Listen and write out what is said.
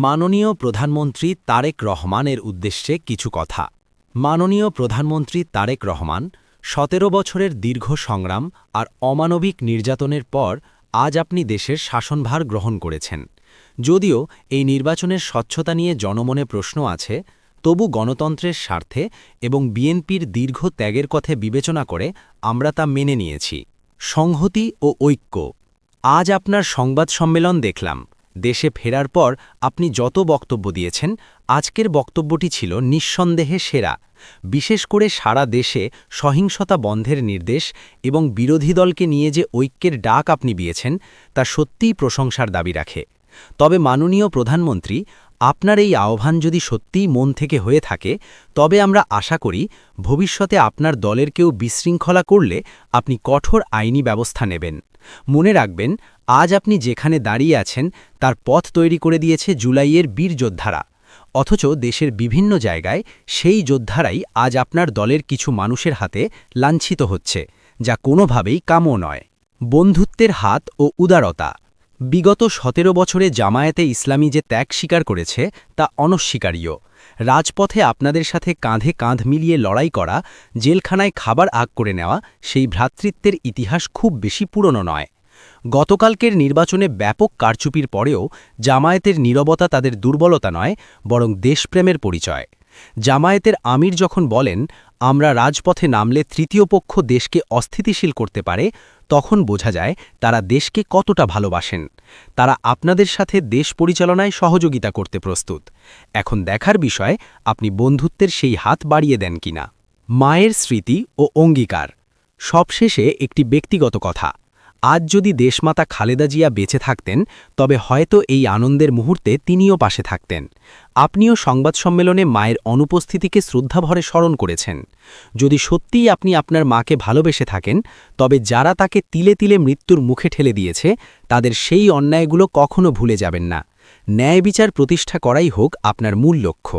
মাননীয় প্রধানমন্ত্রী তারেক রহমানের উদ্দেশ্যে কিছু কথা। মাননীয় প্রধানমন্ত্রী তারেক রহমান ১৭ বছরের দীর্ঘ সংগ্রাম আর অমানবিক নির্যাতনের পর আজ আপনি দেশের শাসনভার গ্রহণ করেছেন। যদিও এই নির্বাচনের স্বচ্ছতা নিয়ে জনমনে প্রশ্ন আছে, তবু গণতন্ত্রের স্বার্থে এবং বিএনপির দীর্ঘ ত্যাগের কথা বিবেচনা করে আমরা তা মেনে নিয়েছি। সংহতি ও ঐক্য। আজ আপনার সংবাদ সম্মেলন দেখলাম। দেশে ফেরার পর আপনি যত বক্তব্য দিয়েছেন, আজকের বক্তব্যটি ছিল নিঃসন্দেহে সেরা। বিশেষ করে সারা দেশে সহিংসতা বন্ধের নির্দেশ এবং বিরোধী দলকে নিয়ে যে ঐক্যের ডাক আপনি দিয়েছেন, তা সত্যিই প্রশংসার দাবি রাখে। তবে মাননীয় প্রধানমন্ত্রী, আপনার এই আহ্বান যদি সত্যিই মন থেকে হয়ে থাকে, তবে আমরা আশা করি ভবিষ্যতে আপনার দলের কেউ বিশৃঙ্খলা করলে আপনি কঠোর আইনি ব্যবস্থা নেবেন। মনে রাখবেন, আজ আপনি যেখানে দাঁড়িয়ে আছেন তার পথ তৈরি করে দিয়েছে জুলাইয়ের বীর যোদ্ধারা। অথচ দেশের বিভিন্ন জায়গায় সেই যোদ্ধারাই আজ আপনার দলের কিছু মানুষের হাতে লাঞ্ছিত হচ্ছে, যা কোনোভাবেই কাম্য নয়। বন্ধুত্বের হাত ও উদারতা। বিগত ১৭ বছরে জামায়াতে ইসলামী যে ত্যাগ স্বীকার করেছে তা অনস্বীকার্য। রাজপথে আপনাদের সাথে কাঁধে কাঁধ মিলিয়ে লড়াই করা, জেলখানায় খাবার আগ করে নেওয়া, সেই ভ্রাতৃত্বের ইতিহাস খুব বেশি পুরনো নয়। গতকালকের নির্বাচনে ব্যাপক কারচুপির পরেও জামায়াতের নীরবতা তাদের দুর্বলতা নয়, বরং দেশপ্রেমের পরিচয়। জামায়াতের আমির যখন বলেন, আমরা রাজপথে নামলে তৃতীয় পক্ষ দেশকে অস্থিতিশীল করতে পারে, তখন বোঝা যায় তারা দেশকে কতটা ভালোবাসেন। তারা আপনাদের সাথে দেশ পরিচালনায় সহযোগিতা করতে প্রস্তুত। এখন দেখার বিষয়, আপনি বন্ধুত্বের সেই হাত বাড়িয়ে দেন কিনা। মায়ের স্মৃতি ও অঙ্গীকার। সবশেষে একটি ব্যক্তিগত কথা। আজ যদি দেশমাতা খালেদা জিয়া বেঁচে থাকতেন, তবে হয়তো এই আনন্দের মুহূর্তে তিনিও পাশে থাকতেন। আপনিও সংবাদ সম্মেলনে মায়ের অনুপস্থিতিকে শ্রদ্ধাভরে স্মরণ করেছেন। যদি সত্যিই আপনি আপনার মাকে ভালোবেসে থাকেন, তবে যারা তাকে তিলে তিলে মৃত্যুর মুখে ঠেলে দিয়েছে, তাদের সেই অন্যায়গুলো কখনো ভুলে যাবেন না। ন্যায় বিচার প্রতিষ্ঠা করাই হোক আপনার মূল লক্ষ্য।